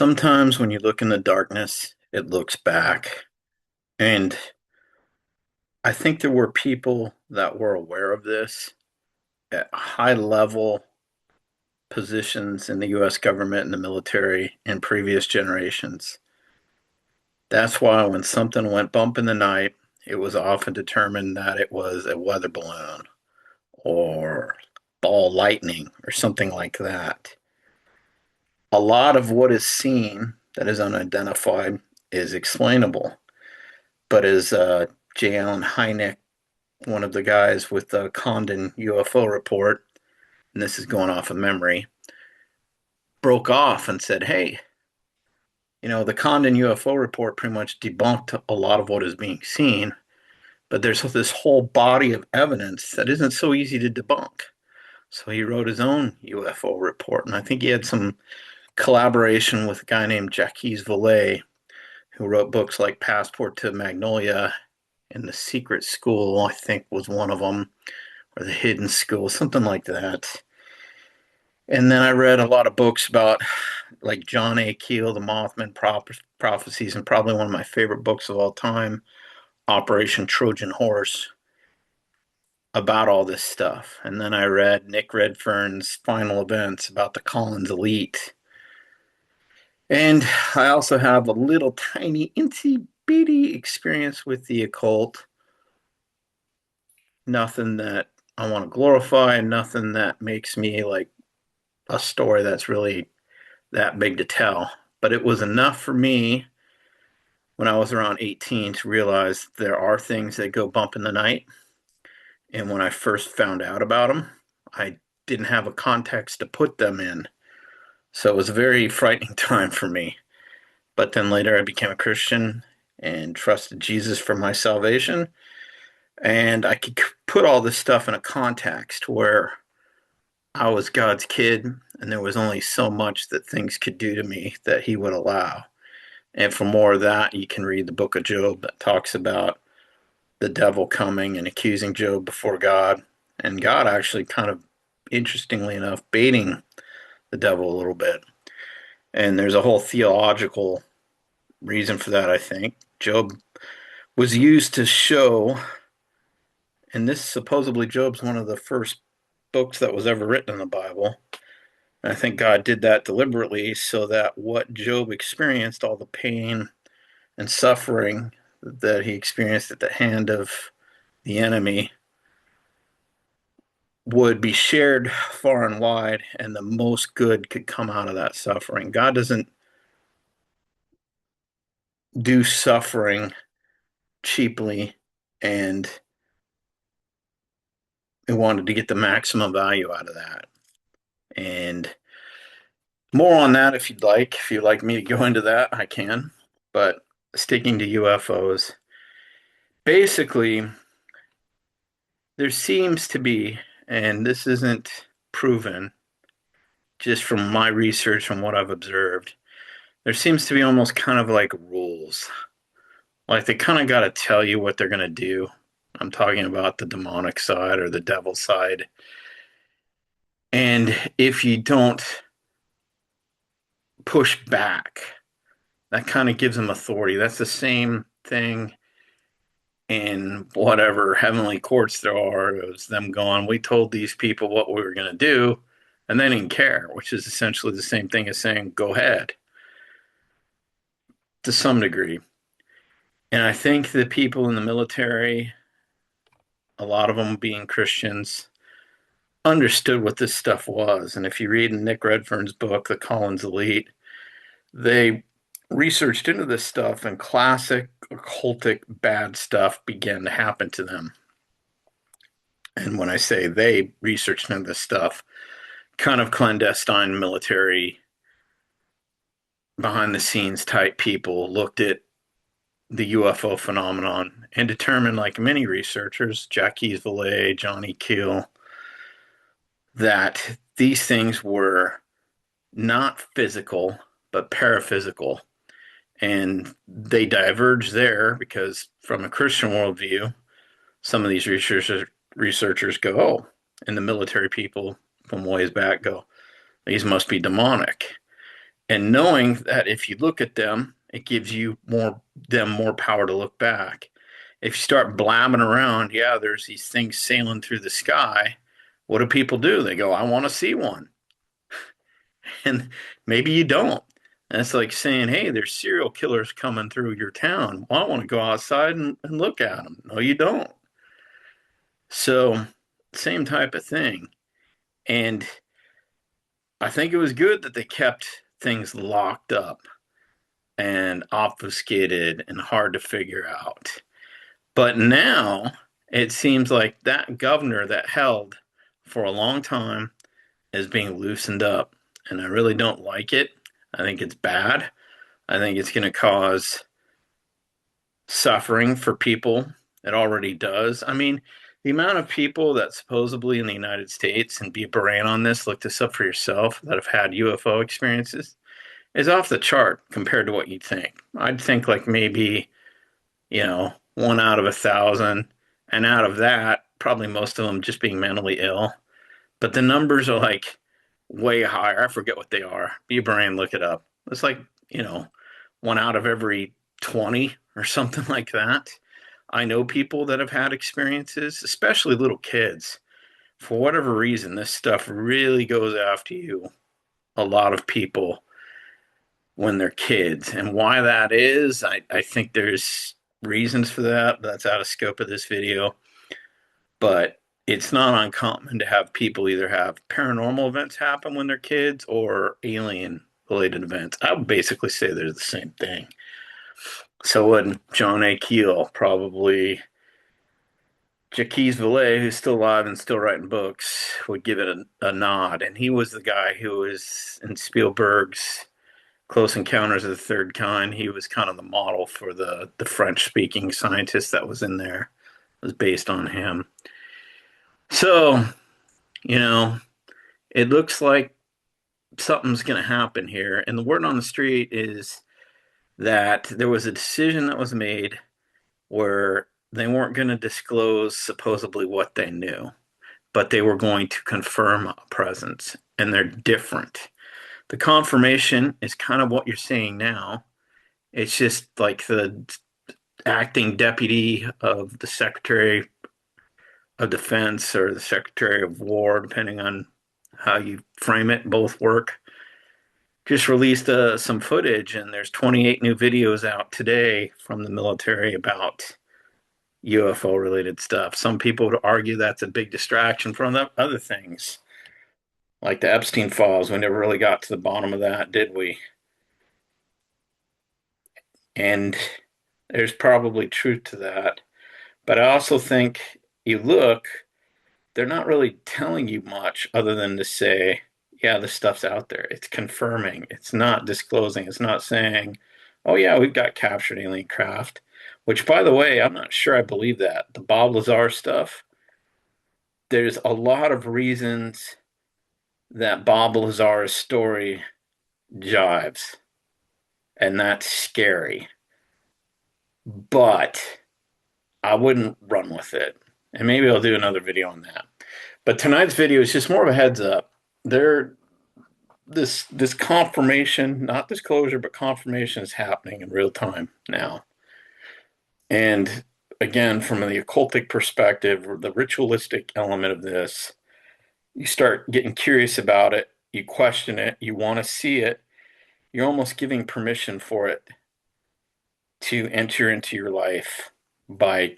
Sometimes when you look in the darkness, it looks back. And I think there were people that were aware of this at high level positions in the US government and the military in previous generations. That's why when something went bump in the night, it was often determined that it was a weather balloon or ball lightning or something like that. A lot of what is seen that is unidentified is explainable. But as J. Allen Hynek, one of the guys with the Condon UFO report, and this is going off of memory, broke off and said, hey, the Condon UFO report pretty much debunked a lot of what is being seen, but there's this whole body of evidence that isn't so easy to debunk. So he wrote his own UFO report, and I think he had some collaboration with a guy named Jacques Vallée, who wrote books like Passport to Magnolia and The Secret School, I think was one of them, or The Hidden School, something like that. And then I read a lot of books about like John A. Keel, The Mothman Prophecies, and probably one of my favorite books of all time, Operation Trojan Horse, about all this stuff. And then I read Nick Redfern's Final Events about the Collins Elite. And I also have a little tiny, incy bitty experience with the occult. Nothing that I want to glorify, and nothing that makes me like a story that's really that big to tell. But it was enough for me when I was around 18 to realize there are things that go bump in the night. And when I first found out about them, I didn't have a context to put them in. So it was a very frightening time for me. But then later I became a Christian and trusted Jesus for my salvation. And I could put all this stuff in a context where I was God's kid and there was only so much that things could do to me that he would allow. And for more of that, you can read the book of Job that talks about the devil coming and accusing Job before God. And God actually kind of, interestingly enough, baiting the devil a little bit. And there's a whole theological reason for that, I think. Job was used to show, and this supposedly Job's one of the first books that was ever written in the Bible. And I think God did that deliberately so that what Job experienced, all the pain and suffering that he experienced at the hand of the enemy, would be shared far and wide, and the most good could come out of that suffering. God doesn't do suffering cheaply, and he wanted to get the maximum value out of that. And more on that if you'd like. If you'd like me to go into that, I can. But sticking to UFOs, basically, there seems to be, and this isn't proven, just from my research and what I've observed, there seems to be almost kind of like rules. Like they kind of got to tell you what they're going to do. I'm talking about the demonic side or the devil side. And if you don't push back, that kind of gives them authority. That's the same thing in whatever heavenly courts there are, as them going, we told these people what we were going to do, and they didn't care, which is essentially the same thing as saying, go ahead, to some degree. And I think the people in the military, a lot of them being Christians, understood what this stuff was. And if you read in Nick Redfern's book, The Collins Elite, they researched into this stuff, and classic occultic bad stuff began to happen to them. And when I say they researched into this stuff, kind of clandestine military, behind the scenes type people looked at the UFO phenomenon and determined, like many researchers, Jacques Vallée, Johnny Keel, that these things were not physical, but paraphysical. And they diverge there because, from a Christian worldview, some of these researchers go, oh, and the military people from ways back go, these must be demonic. and knowing that if you look at them, it gives you more power to look back. If you start blabbing around, yeah, there's these things sailing through the sky. What do people do? They go, I want to see one. And maybe you don't. And it's like saying, hey, there's serial killers coming through your town. Well, I want to go outside and look at them. No, you don't. So, same type of thing. And I think it was good that they kept things locked up and obfuscated and hard to figure out. But now it seems like that governor that held for a long time is being loosened up. And I really don't like it. I think it's bad. I think it's going to cause suffering for people. It already does. I mean, the amount of people that supposedly in the United States, and be a brand on this, look this up for yourself, that have had UFO experiences is off the chart compared to what you'd think. I'd think like maybe, 1 out of 1,000. And out of that, probably most of them just being mentally ill. But the numbers are like way higher. I forget what they are. Be a brain, look it up. It's like, 1 out of every 20 or something like that. I know people that have had experiences, especially little kids. For whatever reason, this stuff really goes after you. A lot of people when they're kids. And why that is, I think there's reasons for that. That's out of scope of this video. But it's not uncommon to have people either have paranormal events happen when they're kids or alien related events. I would basically say they're the same thing. So would John A. Keel, probably Jacques Vallée, who's still alive and still writing books, would give it a nod. And he was the guy who was in Spielberg's Close Encounters of the Third Kind. He was kind of the model for the French speaking scientist that was in there. It was based on him. So, you know, it looks like something's going to happen here. And the word on the street is that there was a decision that was made where they weren't going to disclose supposedly what they knew, but they were going to confirm a presence. And they're different. The confirmation is kind of what you're seeing now. It's just like the acting deputy of the Secretary of Defense or the Secretary of War, depending on how you frame it, both work. Just released some footage, and there's 28 new videos out today from the military about UFO related stuff. Some people would argue that's a big distraction from the other things, like the Epstein files. We never really got to the bottom of that, did we? And there's probably truth to that. But I also think you look, they're not really telling you much other than to say, yeah, this stuff's out there. It's confirming. It's not disclosing. It's not saying, oh, yeah, we've got captured alien craft, which, by the way, I'm not sure I believe that. The Bob Lazar stuff, there's a lot of reasons that Bob Lazar's story jives, and that's scary. But I wouldn't run with it. And maybe I'll do another video on that. But tonight's video is just more of a heads up. This confirmation, not disclosure, but confirmation is happening in real time now. And again, from the occultic perspective, the ritualistic element of this, you start getting curious about it, you question it, you want to see it, you're almost giving permission for it to enter into your life by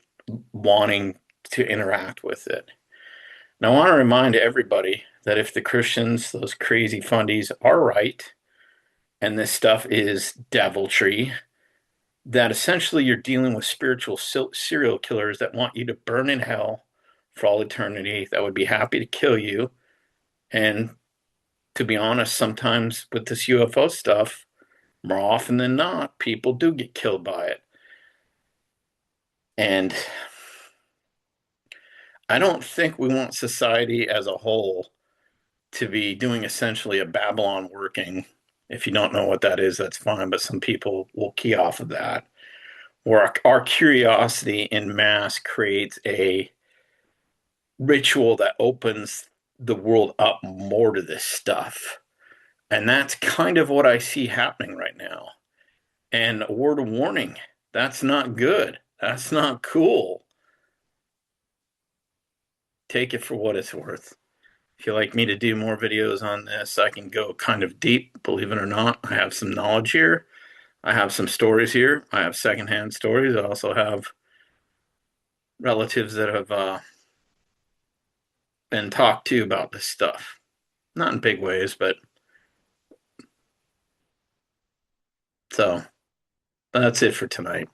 wanting to interact with it. Now, I want to remind everybody that if the Christians, those crazy fundies, are right, and this stuff is deviltry, that essentially you're dealing with spiritual serial killers that want you to burn in hell for all eternity, that would be happy to kill you. And to be honest, sometimes with this UFO stuff, more often than not, people do get killed by it. And I don't think we want society as a whole to be doing essentially a Babylon working. If you don't know what that is, that's fine, but some people will key off of that. Where our curiosity in mass creates a ritual that opens the world up more to this stuff. And that's kind of what I see happening right now. And a word of warning, that's not good. That's not cool. Take it for what it's worth. If you'd like me to do more videos on this, I can go kind of deep, believe it or not. I have some knowledge here. I have some stories here. I have secondhand stories. I also have relatives that have been talked to about this stuff. Not in big ways, but so that's it for tonight.